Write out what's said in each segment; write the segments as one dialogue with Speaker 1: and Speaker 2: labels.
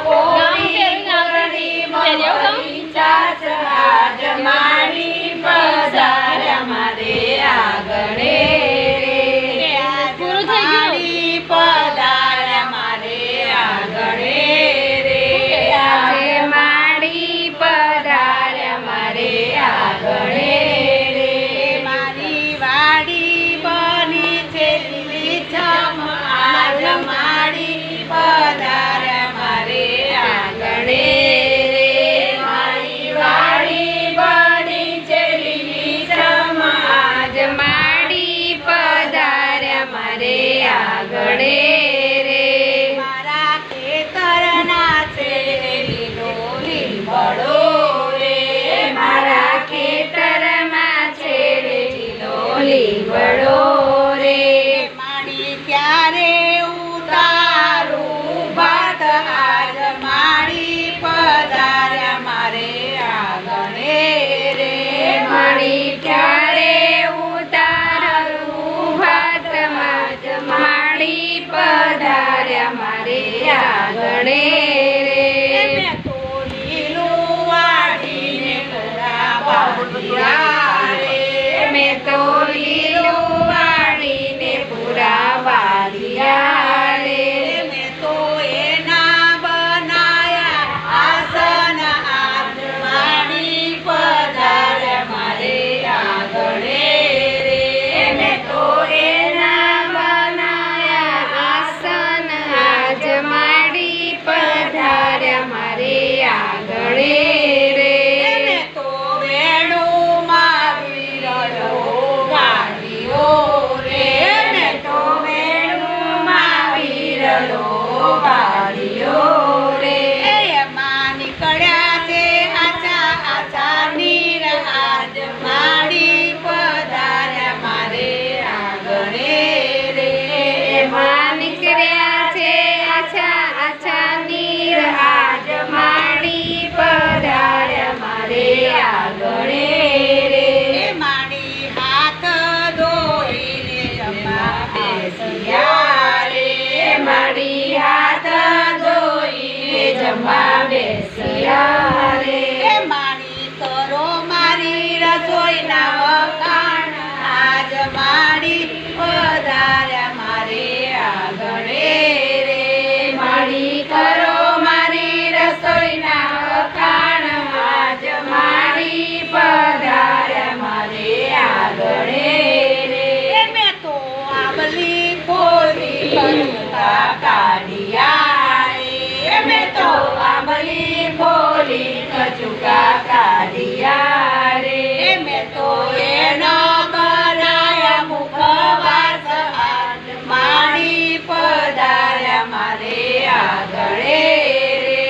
Speaker 1: પોરી ગોરડી મોરી ચાચ આજ માડી પધાર્યા મારે આંગણે રે માડી પધાર્યા મારે આંગણે રે આજે માડી પધાર્યા મારે આંગણે રે મારી વાડી બની છે લીલીછમ આજ માડી પધાર્યા મારે આંગણે રે મારી વાડી બની છે લીલીછમ આજ માડી પધાર્યા મારે આંગણે રે મારા ખેતરના છે લીલો લીમડો રે મારા ખેતરમાં છે લીલો લીમડો રે માડી ક્યારે ઉતારું ભાત આજ માડી પધાર્યા મારે આંગણે રે માડી ક્યારે ઉતારું ભાત આજ માડી પધાર્યા મારે આંગણે રે મેં તો લીલું વાડીને પૂરા વાળિયા રે મેં તો લીલું વાડીને પૂરા વાળિયા રે મેં તો એના બનાયા આસન આજ માડી પધાર્યા મારે આંગણે રે મેં તો એના બનાયા આસન આજ માડી પધાર્યા મારે આંગણે રે મેં તો વેણું મારી રહ્યો વાળીઓ રે મેં તો વેણું મારી રહ્યો વાળીઓ રે એમાં નીકળ્યા છે આછા આછા નીર આજ માડી પધાર્યા મારે આંગણે રે એમાં નીકળ્યા છે આછા આછા નીર આજ માડી પધાર્યા મારે આંગણે રે માડી હાથ ધોઈને જમવા બેસ્યા રે માડી હાથ ધોઈને જમવા બેસ્યા રે માડી કરો મારી રસોઈના વખાણ આજ માડી પધાર્યા મારે આંગણે રે માડી કરો મારી રસોઈના વખાણ આજ માડી પધાર્યા મારે આંગણે રે મેં તો આંબલી ફોલી કચુકા કાઢિયા રે મેં તો આંબલી ફોલી કચુકા કાઢિયા રે મેં તો એનો બનાયા મુખવાસ આજ માડી પધાર્યા મારે આંગણે રે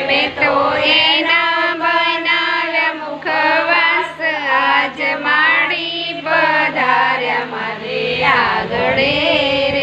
Speaker 1: મેં તો એના બનાવ્યા મુખવાસ આજ માડી પધાર્યા મારે આંગણે રે